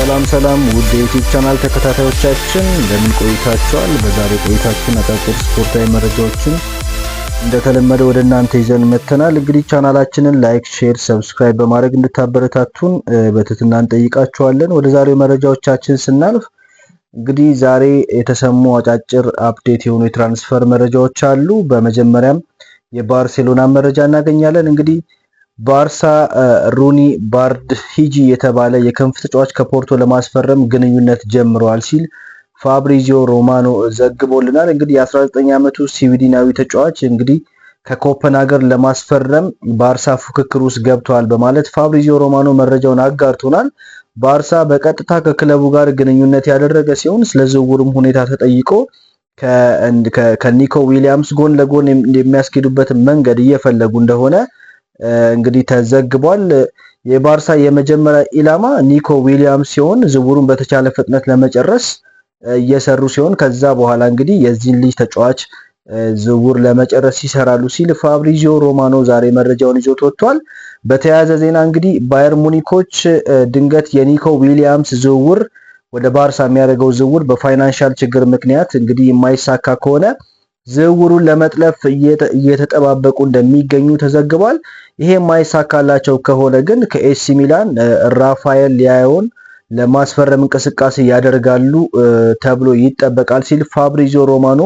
ሰላም ውድ የዩቲዩብ ቻናል ተከታታዮቻችን እንደምን ቆይታችኋል? በዛሬ ቆይታችን አጫጭር ስፖርታዊ መረጃዎችን እንደተለመደ ወደ እናንተ ይዘን መጥተናል። እንግዲህ ቻናላችንን ላይክ፣ ሼር፣ ሰብስክራይብ በማድረግ እንድታበረታቱን በትህትና እንጠይቃችኋለን። ወደ ዛሬው መረጃዎቻችን ስናልፍ እንግዲህ ዛሬ የተሰሙ አጫጭር አፕዴት የሆኑ የትራንስፈር መረጃዎች አሉ። በመጀመሪያም የባርሴሎና መረጃ እናገኛለን። እንግዲህ ባርሳ ሩኒ ባርድሂጂ የተባለ የክንፍ ተጫዋች ከፖርቶ ለማስፈረም ግንኙነት ጀምሯል ሲል ፋብሪዚዮ ሮማኖ ዘግቦልናል። እንግዲህ የ19 ዓመቱ ስዊድናዊ ተጫዋች እንግዲህ ከኮፐንሃገን ለማስፈረም ባርሳ ፉክክር ውስጥ ገብቷል በማለት ፋብሪዚዮ ሮማኖ መረጃውን አጋርቶናል። ባርሳ በቀጥታ ከክለቡ ጋር ግንኙነት ያደረገ ሲሆን ስለ ዝውውሩም ሁኔታ ተጠይቆ ከኒኮ ዊሊያምስ ጎን ለጎን የሚያስኬዱበት መንገድ እየፈለጉ እንደሆነ እንግዲህ ተዘግቧል። የባርሳ የመጀመሪያ ኢላማ ኒኮ ዊሊያምስ ሲሆን ዝውውሩን በተቻለ ፍጥነት ለመጨረስ እየሰሩ ሲሆን ከዛ በኋላ እንግዲህ የዚህን ልጅ ተጫዋች ዝውውር ለመጨረስ ይሰራሉ ሲል ፋብሪዚዮ ሮማኖ ዛሬ መረጃውን ይዞት ወጥቷል። በተያያዘ ዜና እንግዲህ ባየር ሙኒኮች ድንገት የኒኮ ዊሊያምስ ዝውውር ወደ ባርሳ የሚያደርገው ዝውውር በፋይናንሻል ችግር ምክንያት እንግዲህ የማይሳካ ከሆነ ዝውውሩን ለመጥለፍ እየተጠባበቁ እንደሚገኙ ተዘግቧል። ይሄ የማይሳካላቸው ከሆነ ግን ከኤሲ ሚላን ራፋኤል ሊያዮን ለማስፈረም እንቅስቃሴ ያደርጋሉ ተብሎ ይጠበቃል ሲል ፋብሪዚዮ ሮማኖ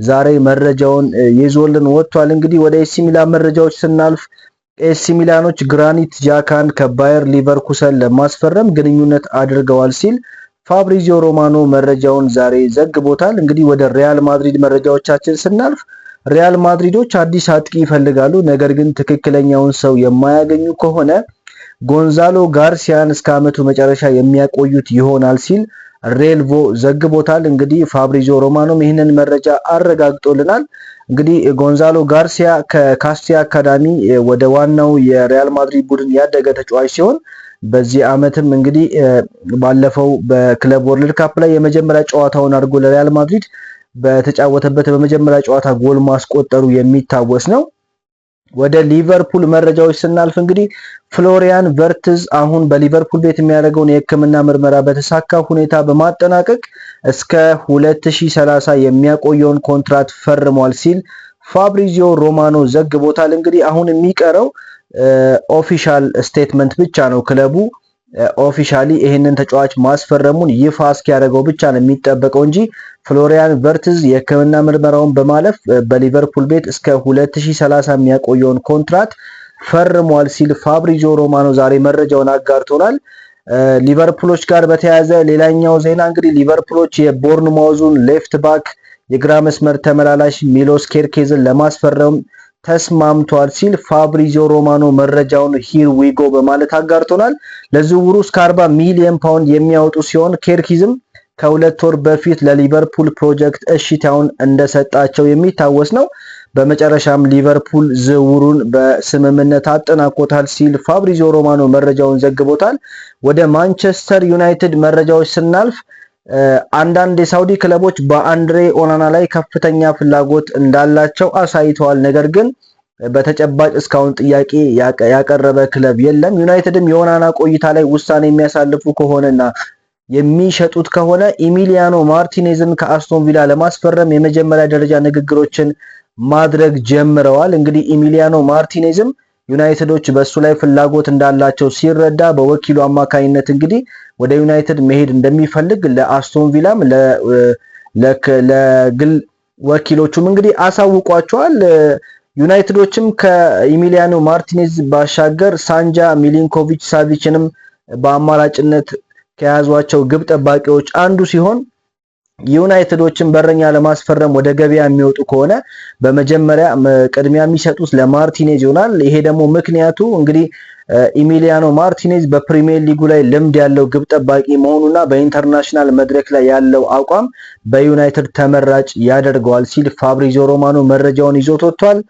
ዛሬ መረጃውን ይዞልን ወጥቷል። እንግዲህ ወደ ኤሲ ሚላን መረጃዎች ስናልፍ ኤሲ ሚላኖች ግራኒት ጃካን ከባየር ሊቨርኩሰን ለማስፈረም ግንኙነት አድርገዋል ሲል ፋብሪዚዮ ሮማኖ መረጃውን ዛሬ ዘግቦታል። እንግዲህ ወደ ሪያል ማድሪድ መረጃዎቻችን ስናልፍ ሪያል ማድሪዶች አዲስ አጥቂ ይፈልጋሉ፣ ነገር ግን ትክክለኛውን ሰው የማያገኙ ከሆነ ጎንዛሎ ጋርሲያን እስከ ዓመቱ መጨረሻ የሚያቆዩት ይሆናል ሲል ሬልቮ ዘግቦታል። እንግዲህ ፋብሪዚዮ ሮማኖም ይህንን መረጃ አረጋግጦልናል። እንግዲህ ጎንዛሎ ጋርሲያ ከካስቲያ አካዳሚ ወደ ዋናው የሪያል ማድሪድ ቡድን ያደገ ተጫዋች ሲሆን በዚህ ዓመትም እንግዲህ ባለፈው በክለብ ወርልድ ካፕ ላይ የመጀመሪያ ጨዋታውን አድርጎ ለሪያል ማድሪድ በተጫወተበት በመጀመሪያ ጨዋታ ጎል ማስቆጠሩ የሚታወስ ነው። ወደ ሊቨርፑል መረጃዎች ስናልፍ እንግዲህ ፍሎሪያን ቨርትዝ አሁን በሊቨርፑል ቤት የሚያደርገውን የሕክምና ምርመራ በተሳካ ሁኔታ በማጠናቀቅ እስከ 2030 የሚያቆየውን ኮንትራት ፈርሟል ሲል ፋብሪዚዮ ሮማኖ ዘግቦታል። እንግዲህ አሁን የሚቀረው ኦፊሻል ስቴትመንት ብቻ ነው። ክለቡ ኦፊሻሊ ይሄንን ተጫዋች ማስፈረሙን ይፋ እስኪያደርገው ብቻ ነው የሚጠበቀው እንጂ ፍሎሪያን ቨርትዝ የሕክምና ምርመራውን በማለፍ በሊቨርፑል ቤት እስከ 2030 የሚያቆየውን ኮንትራት ፈርሟል ሲል ፋብሪዚዮ ሮማኖ ዛሬ መረጃውን አጋርቶናል። ሊቨርፑሎች ጋር በተያያዘ ሌላኛው ዜና እንግዲህ ሊቨርፑሎች የቦርንማውዙን ሌፍት ባክ የግራ መስመር ተመላላሽ ሚሎስ ኬርኬዝን ለማስፈረም ተስማምቷል ሲል ፋብሪዚዮ ሮማኖ መረጃውን ሂር ዊጎ በማለት አጋርቶናል። ለዝውውሩ እስከ 40 ሚሊዮን ፓውንድ የሚያወጡ ሲሆን ኬርኬዝም ከሁለት ወር በፊት ለሊቨርፑል ፕሮጀክት እሽታውን እንደሰጣቸው የሚታወስ ነው። በመጨረሻም ሊቨርፑል ዝውውሩን በስምምነት አጠናቆታል ሲል ፋብሪዚዮ ሮማኖ መረጃውን ዘግቦታል። ወደ ማንቸስተር ዩናይትድ መረጃዎች ስናልፍ አንዳንድ የሳውዲ ክለቦች በአንድሬ ኦናና ላይ ከፍተኛ ፍላጎት እንዳላቸው አሳይተዋል። ነገር ግን በተጨባጭ እስካሁን ጥያቄ ያቀረበ ክለብ የለም። ዩናይትድም የኦናና ቆይታ ላይ ውሳኔ የሚያሳልፉ ከሆነና የሚሸጡት ከሆነ ኢሚሊያኖ ማርቲኔዝን ከአስቶን ቪላ ለማስፈረም የመጀመሪያ ደረጃ ንግግሮችን ማድረግ ጀምረዋል። እንግዲህ ኢሚሊያኖ ማርቲኔዝም ዩናይትዶች በሱ ላይ ፍላጎት እንዳላቸው ሲረዳ በወኪሉ አማካኝነት እንግዲህ ወደ ዩናይትድ መሄድ እንደሚፈልግ ለአስቶን ቪላም ለግል ወኪሎቹም እንግዲህ አሳውቋቸዋል። ዩናይትዶችም ከኢሚሊያኖ ማርቲኔዝ ባሻገር ሳንጃ ሚሊንኮቪች ሳቪችንም በአማራጭነት ከያዟቸው ግብ ጠባቂዎች አንዱ ሲሆን ዩናይትዶችን በረኛ ለማስፈረም ወደ ገበያ የሚወጡ ከሆነ በመጀመሪያ ቅድሚያ የሚሰጡት ለማርቲኔዝ ይሆናል። ይሄ ደግሞ ምክንያቱ እንግዲህ ኢሚሊያኖ ማርቲኔዝ በፕሪሚየር ሊጉ ላይ ልምድ ያለው ግብ ጠባቂ መሆኑና በኢንተርናሽናል መድረክ ላይ ያለው አቋም በዩናይትድ ተመራጭ ያደርገዋል ሲል ፋብሪዚዮ ሮማኖ መረጃውን ይዞት ወጥቷል።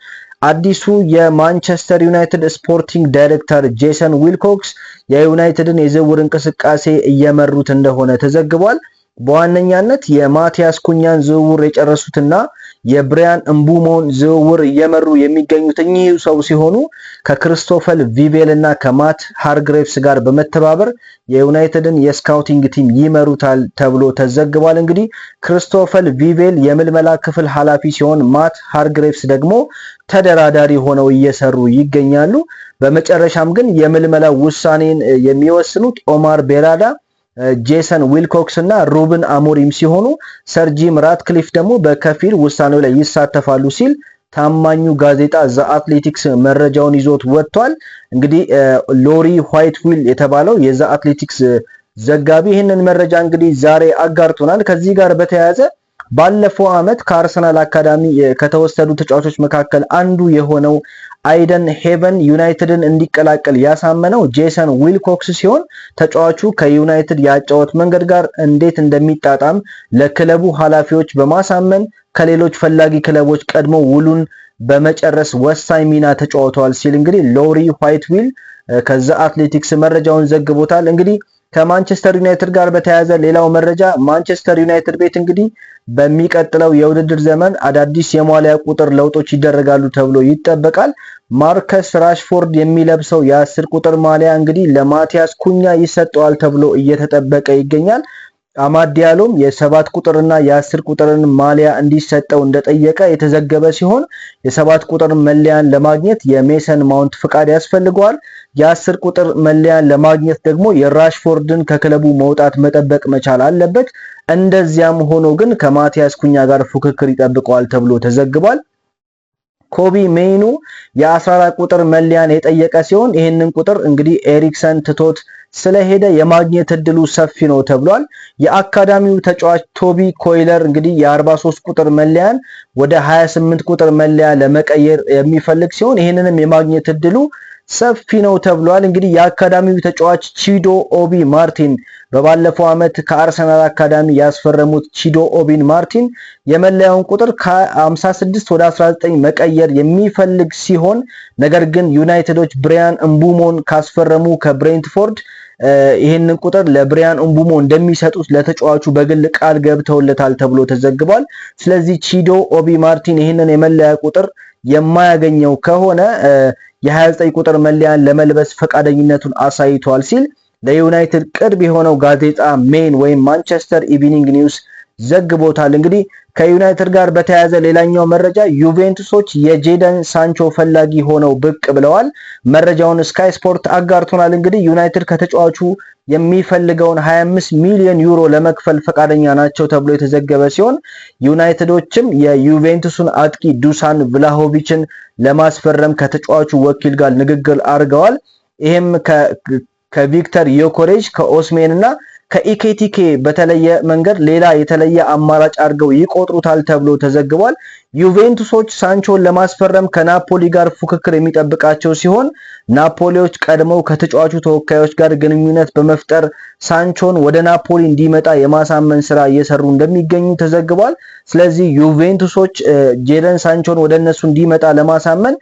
አዲሱ የማንቸስተር ዩናይትድ ስፖርቲንግ ዳይሬክተር ጄሰን ዊልኮክስ የዩናይትድን የዝውውር እንቅስቃሴ እየመሩት እንደሆነ ተዘግቧል። በዋነኛነት የማቲያስ ኩኛን ዝውውር የጨረሱትና የብሪያን እምቡሞን ዝውውር እየመሩ የሚገኙት እኚህ ሰው ሲሆኑ ከክሪስቶፈር ቪቬል እና ከማት ሃርግሬቭስ ጋር በመተባበር የዩናይትድን የስካውቲንግ ቲም ይመሩታል ተብሎ ተዘግቧል። እንግዲህ ክሪስቶፈር ቪቬል የምልመላ ክፍል ኃላፊ ሲሆን ማት ሃርግሬቭስ ደግሞ ተደራዳሪ ሆነው እየሰሩ ይገኛሉ። በመጨረሻም ግን የምልመላ ውሳኔን የሚወስኑት ኦማር ቤራዳ፣ ጄሰን ዊልኮክስ እና ሩበን አሞሪም ሲሆኑ ሰር ጂም ራትክሊፍ ደግሞ በከፊል ውሳኔው ላይ ይሳተፋሉ ሲል ታማኙ ጋዜጣ ዘ አትሌቲክስ መረጃውን ይዞት ወጥቷል። እንግዲህ ሎሪ ዋይትዊል የተባለው የዘ አትሌቲክስ ዘጋቢ ይህንን መረጃ እንግዲህ ዛሬ አጋርቶናል። ከዚህ ጋር በተያያዘ ባለፈው ዓመት ከአርሰናል አካዳሚ ከተወሰዱ ተጫዋቾች መካከል አንዱ የሆነው አይደን ሄቨን ዩናይትድን እንዲቀላቀል ያሳመነው ጄሰን ዊልኮክስ ሲሆን ተጫዋቹ ከዩናይትድ ያጫወት መንገድ ጋር እንዴት እንደሚጣጣም ለክለቡ ኃላፊዎች በማሳመን ከሌሎች ፈላጊ ክለቦች ቀድሞ ውሉን በመጨረስ ወሳኝ ሚና ተጫውተዋል ሲል እንግዲህ ሎሪ ዋይትዊል ከዛ አትሌቲክስ መረጃውን ዘግቦታል። እንግዲህ ከማንቸስተር ዩናይትድ ጋር በተያያዘ ሌላው መረጃ ማንቸስተር ዩናይትድ ቤት እንግዲህ በሚቀጥለው የውድድር ዘመን አዳዲስ የማሊያ ቁጥር ለውጦች ይደረጋሉ ተብሎ ይጠበቃል። ማርከስ ራሽፎርድ የሚለብሰው የ10 ቁጥር ማሊያ እንግዲህ ለማቲያስ ኩኛ ይሰጠዋል ተብሎ እየተጠበቀ ይገኛል። አማድ ዲያሎም የ7 ቁጥርና የ10 ቁጥርን ማሊያ እንዲሰጠው እንደጠየቀ የተዘገበ ሲሆን የ7 ቁጥር መለያን ለማግኘት የሜሰን ማውንት ፍቃድ ያስፈልገዋል። የ10 ቁጥር መለያን ለማግኘት ደግሞ የራሽፎርድን ከክለቡ መውጣት መጠበቅ መቻል አለበት። እንደዚያም ሆኖ ግን ከማቲያስ ኩኛ ጋር ፉክክር ይጠብቀዋል ተብሎ ተዘግቧል። ኮቢ ሜይኑ የ14 ቁጥር መለያን የጠየቀ ሲሆን ይህንን ቁጥር እንግዲህ ኤሪክሰን ትቶት ስለሄደ የማግኘት እድሉ ሰፊ ነው ተብሏል። የአካዳሚው ተጫዋች ቶቢ ኮይለር እንግዲህ የ43 ቁጥር መለያን ወደ 28 ቁጥር መለያ ለመቀየር የሚፈልግ ሲሆን ይህንንም የማግኘት እድሉ ሰፊ ነው ተብሏል። እንግዲህ የአካዳሚው ተጫዋች ቺዶ ኦቢ ማርቲን በባለፈው ዓመት ከአርሰናል አካዳሚ ያስፈረሙት ቺዶ ኦቢን ማርቲን የመለያውን ቁጥር ከ56 ወደ 19 መቀየር የሚፈልግ ሲሆን ነገር ግን ዩናይትዶች ብሪያን እምቡሞን ካስፈረሙ ከብሬንትፎርድ ይህንን ቁጥር ለብሪያን እምቡሞ እንደሚሰጡት ለተጫዋቹ በግል ቃል ገብተውለታል ተብሎ ተዘግቧል። ስለዚህ ቺዶ ኦቢ ማርቲን ይህንን የመለያ ቁጥር የማያገኘው ከሆነ የ29 ቁጥር መለያን ለመልበስ ፈቃደኝነቱን አሳይቷል ሲል ለዩናይትድ ቅርብ የሆነው ጋዜጣ ሜን ወይም ማንቸስተር ኢቪኒንግ ኒውስ ዘግቦታል። እንግዲህ ከዩናይትድ ጋር በተያያዘ ሌላኛው መረጃ ዩቬንቱሶች የጄደን ሳንቾ ፈላጊ ሆነው ብቅ ብለዋል። መረጃውን ስካይ ስፖርት አጋርቶናል። እንግዲህ ዩናይትድ ከተጫዋቹ የሚፈልገውን 25 ሚሊዮን ዩሮ ለመክፈል ፈቃደኛ ናቸው ተብሎ የተዘገበ ሲሆን ዩናይትዶችም የዩቬንቱስን አጥቂ ዱሳን ቭላሆቪችን ለማስፈረም ከተጫዋቹ ወኪል ጋር ንግግር አድርገዋል። ይሄም ከቪክተር ዮኮሬጅ ከኦስሜን እና ከኢኬቲኬ በተለየ መንገድ ሌላ የተለየ አማራጭ አድርገው ይቆጥሩታል ተብሎ ተዘግቧል። ዩቬንቱሶች ሳንቾን ለማስፈረም ከናፖሊ ጋር ፉክክር የሚጠብቃቸው ሲሆን ናፖሊዎች ቀድመው ከተጫዋቹ ተወካዮች ጋር ግንኙነት በመፍጠር ሳንቾን ወደ ናፖሊ እንዲመጣ የማሳመን ስራ እየሰሩ እንደሚገኙ ተዘግቧል። ስለዚህ ዩቬንቱሶች ጄደን ሳንቾን ወደ እነሱ እንዲመጣ ለማሳመን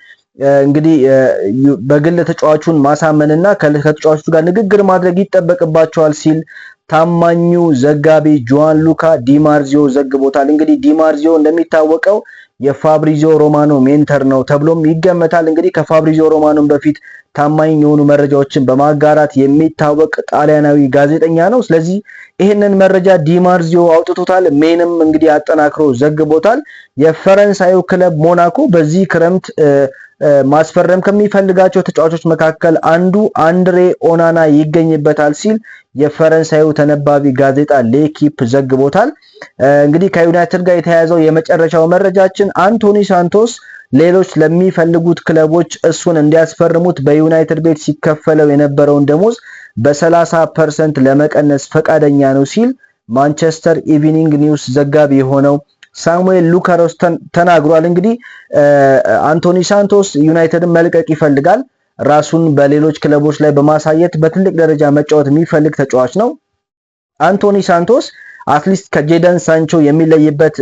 እንግዲህ በግል ተጫዋቹን ማሳመንና ከተጫዋቹ ጋር ንግግር ማድረግ ይጠበቅባቸዋል ሲል ታማኙ ዘጋቢ ጆዋን ሉካ ዲማርዚዮ ዘግቦታል። እንግዲህ ዲማርዚዮ እንደሚታወቀው የፋብሪዚዮ ሮማኖ ሜንተር ነው ተብሎም ይገመታል። እንግዲህ ከፋብሪዚዮ ሮማኖ በፊት ታማኝ የሆኑ መረጃዎችን በማጋራት የሚታወቅ ጣሊያናዊ ጋዜጠኛ ነው። ስለዚህ ይህንን መረጃ ዲማርዚዮ አውጥቶታል። ሜንም እንግዲህ አጠናክሮ ዘግቦታል። የፈረንሳዩ ክለብ ሞናኮ በዚህ ክረምት ማስፈረም ከሚፈልጋቸው ተጫዋቾች መካከል አንዱ አንድሬ ኦናና ይገኝበታል ሲል የፈረንሳዩ ተነባቢ ጋዜጣ ሌኪፕ ዘግቦታል። እንግዲህ ከዩናይትድ ጋር የተያያዘው የመጨረሻው መረጃችን አንቶኒ ሳንቶስ ሌሎች ለሚፈልጉት ክለቦች እሱን እንዲያስፈርሙት በዩናይትድ ቤት ሲከፈለው የነበረውን ደሞዝ በ30% ለመቀነስ ፈቃደኛ ነው ሲል ማንቸስተር ኢቪኒንግ ኒውስ ዘጋቢ የሆነው ሳሙኤል ሉካሮስ ተናግሯል። እንግዲህ አንቶኒ ሳንቶስ ዩናይትድን መልቀቅ ይፈልጋል። ራሱን በሌሎች ክለቦች ላይ በማሳየት በትልቅ ደረጃ መጫወት የሚፈልግ ተጫዋች ነው። አንቶኒ ሳንቶስ አትሊስት ከጄደን ሳንቾ የሚለይበት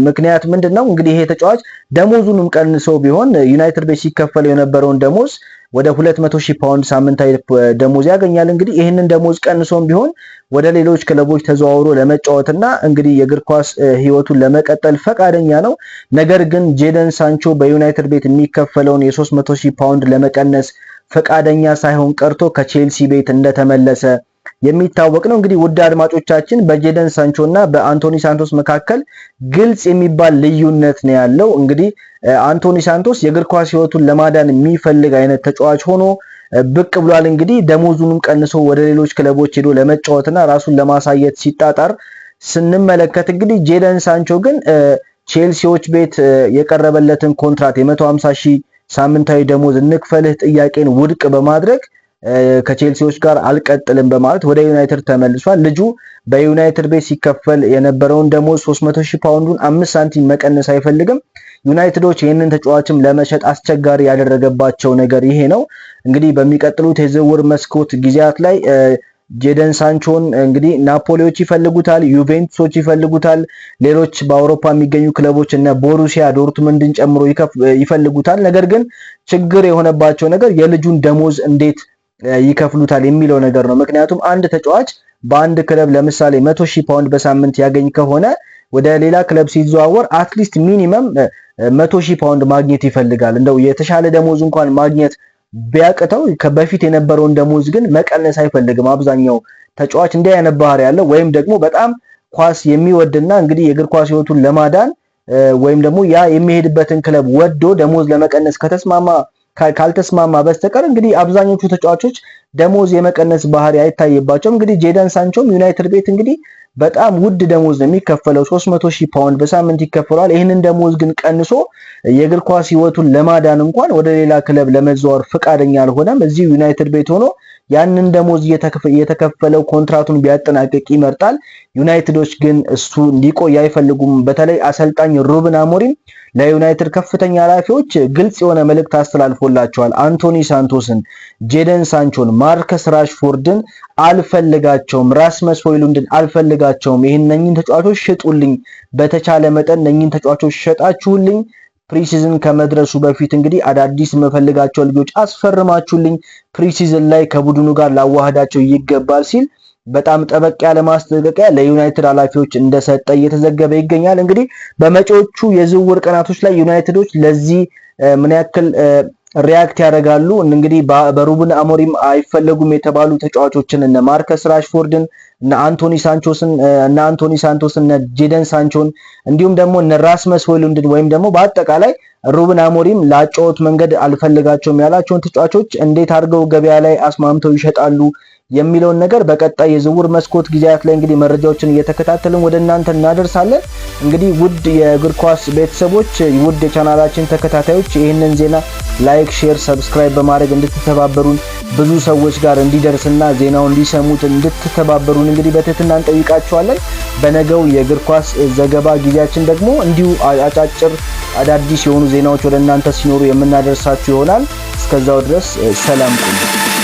ምክንያት ምንድነው? እንግዲህ ይሄ ተጫዋች ደሞዙንም ቀንሶ ቢሆን ዩናይትድ ቤት ሲከፈለው የነበረውን ደሞዝ ወደ 200,000 ፓውንድ ሳምንታዊ ደሞዝ ያገኛል። እንግዲህ ይህንን ደሞዝ ቀንሶም ቢሆን ወደ ሌሎች ክለቦች ተዘዋውሮ ለመጫወትና እንግዲህ የእግር ኳስ ህይወቱን ለመቀጠል ፈቃደኛ ነው። ነገር ግን ጄደን ሳንቾ በዩናይትድ ቤት የሚከፈለውን የ300,000 ፓውንድ ለመቀነስ ፈቃደኛ ሳይሆን ቀርቶ ከቼልሲ ቤት እንደተመለሰ የሚታወቅ ነው። እንግዲህ ውድ አድማጮቻችን በጄደን ሳንቾ እና በአንቶኒ ሳንቶስ መካከል ግልጽ የሚባል ልዩነት ነው ያለው። እንግዲህ አንቶኒ ሳንቶስ የእግር ኳስ ህይወቱን ለማዳን የሚፈልግ አይነት ተጫዋች ሆኖ ብቅ ብሏል። እንግዲህ ደሞዙንም ቀንሶ ወደ ሌሎች ክለቦች ሄዶ ለመጫወትና ራሱን ለማሳየት ሲጣጣር ስንመለከት እንግዲህ ጄደን ሳንቾ ግን ቼልሲዎች ቤት የቀረበለትን ኮንትራት የ150,000 ሳምንታዊ ደሞዝ እንክፈልህ ጥያቄን ውድቅ በማድረግ ከቼልሲዎች ጋር አልቀጥልም በማለት ወደ ዩናይትድ ተመልሷል። ልጁ በዩናይትድ ቤት ሲከፈል የነበረውን ደሞዝ 300,000 ፓውንዱን 5 ሳንቲም መቀነስ አይፈልግም። ዩናይትዶች ይህንን ተጫዋችም ለመሸጥ አስቸጋሪ ያደረገባቸው ነገር ይሄ ነው። እንግዲህ በሚቀጥሉት የዝውውር መስኮት ጊዜያት ላይ ጄደን ሳንቾን እንግዲህ ናፖሊዎች ይፈልጉታል፣ ዩቬንቱሶች ይፈልጉታል፣ ሌሎች በአውሮፓ የሚገኙ ክለቦች እና ቦሩሲያ ዶርትመንድን ጨምሮ ይፈልጉታል። ነገር ግን ችግር የሆነባቸው ነገር የልጁን ደሞዝ እንዴት ይከፍሉታል የሚለው ነገር ነው። ምክንያቱም አንድ ተጫዋች በአንድ ክለብ ለምሳሌ 100,000 ፓውንድ በሳምንት ያገኝ ከሆነ ወደ ሌላ ክለብ ሲዘዋወር አትሊስት ሚኒመም 100,000 ፓውንድ ማግኘት ይፈልጋል። እንደው የተሻለ ደሞዝ እንኳን ማግኘት ቢያቅተው በፊት የነበረውን ደሞዝ ግን መቀነስ አይፈልግም። አብዛኛው ተጫዋች እንዲህ አይነት ባህሪ ያለው ወይም ደግሞ በጣም ኳስ የሚወድና እንግዲህ የእግር ኳስ ህይወቱን ለማዳን ወይም ደግሞ ያ የሚሄድበትን ክለብ ወዶ ደሞዝ ለመቀነስ ካልተስማማ በስተቀር እንግዲህ አብዛኞቹ ተጫዋቾች ደሞዝ የመቀነስ ባህሪ አይታይባቸውም። እንግዲህ ጄደን ሳንቾም ዩናይትድ ቤት እንግዲህ በጣም ውድ ደሞዝ ነው የሚከፈለው፣ 300,000 ፓውንድ በሳምንት ይከፈላል። ይህንን ደሞዝ ግን ቀንሶ የእግር ኳስ ህይወቱን ለማዳን እንኳን ወደ ሌላ ክለብ ለመዘዋወር ፈቃደኛ አልሆነም። እዚህ ዩናይትድ ቤት ሆኖ ያንን ደሞዝ እየተከፈለው ኮንትራቱን ቢያጠናቅቅ ይመርጣል። ዩናይትዶች ግን እሱ እንዲቆይ አይፈልጉም። በተለይ አሰልጣኝ ሩበን አሞሪም ለዩናይትድ ከፍተኛ ኃላፊዎች ግልጽ የሆነ መልእክት አስተላልፎላቸዋል። አንቶኒ ሳንቶስን፣ ጄደን ሳንቾን፣ ማርከስ ራሽፎርድን አልፈልጋቸውም፣ ራስመስ ሆይሉንድን አልፈልጋቸውም። እነኚህን ተጫዋቾች ሽጡልኝ፣ በተቻለ መጠን እነኚህን ተጫዋቾች ሸጣችሁልኝ ፕሪሲዝን ከመድረሱ በፊት እንግዲህ አዳዲስ የምፈልጋቸው ልጆች አስፈርማችሁልኝ ፕሪሲዝን ላይ ከቡድኑ ጋር ላዋህዳቸው ይገባል ሲል በጣም ጠበቅ ያለ ማስጠንቀቂያ ለዩናይትድ ኃላፊዎች እንደሰጠ እየተዘገበ ይገኛል። እንግዲህ በመጪዎቹ የዝውውር ቀናቶች ላይ ዩናይትዶች ለዚህ ምን ያክል ሪያክት ያደርጋሉ? እንግዲህ በሩበን አሞሪም አይፈለጉም የተባሉ ተጫዋቾችን እነ ማርከስ ራሽፎርድን እነ አንቶኒ ሳንቶስን እነ ጄደን ሳንቾን እንዲሁም ደግሞ እነ ራስመስ ሆይሉንድን ወይም ደግሞ በአጠቃላይ ሩበን አሞሪም ላጫወት መንገድ አልፈልጋቸውም ያላቸውን ተጫዋቾች እንዴት አድርገው ገበያ ላይ አስማምተው ይሸጣሉ የሚለውን ነገር በቀጣይ የዝውውር መስኮት ጊዜያት ላይ እንግዲህ መረጃዎችን እየተከታተልን ወደ እናንተ እናደርሳለን። እንግዲህ ውድ የእግር ኳስ ቤተሰቦች፣ ውድ የቻናላችን ተከታታዮች ይህንን ዜና ላይክ፣ ሼር፣ ሰብስክራይብ በማድረግ እንድትተባበሩን ብዙ ሰዎች ጋር እንዲደርስና ዜናውን እንዲሰሙት እንድትተባበሩን እንግዲህ በትህትና እንጠይቃችኋለን። በነገው የእግር ኳስ ዘገባ ጊዜያችን ደግሞ እንዲሁ አጫጭር አዳዲስ የሆኑ ዜናዎች ወደ እናንተ ሲኖሩ የምናደርሳችሁ ይሆናል። እስከዛው ድረስ ሰላም ቆዩ።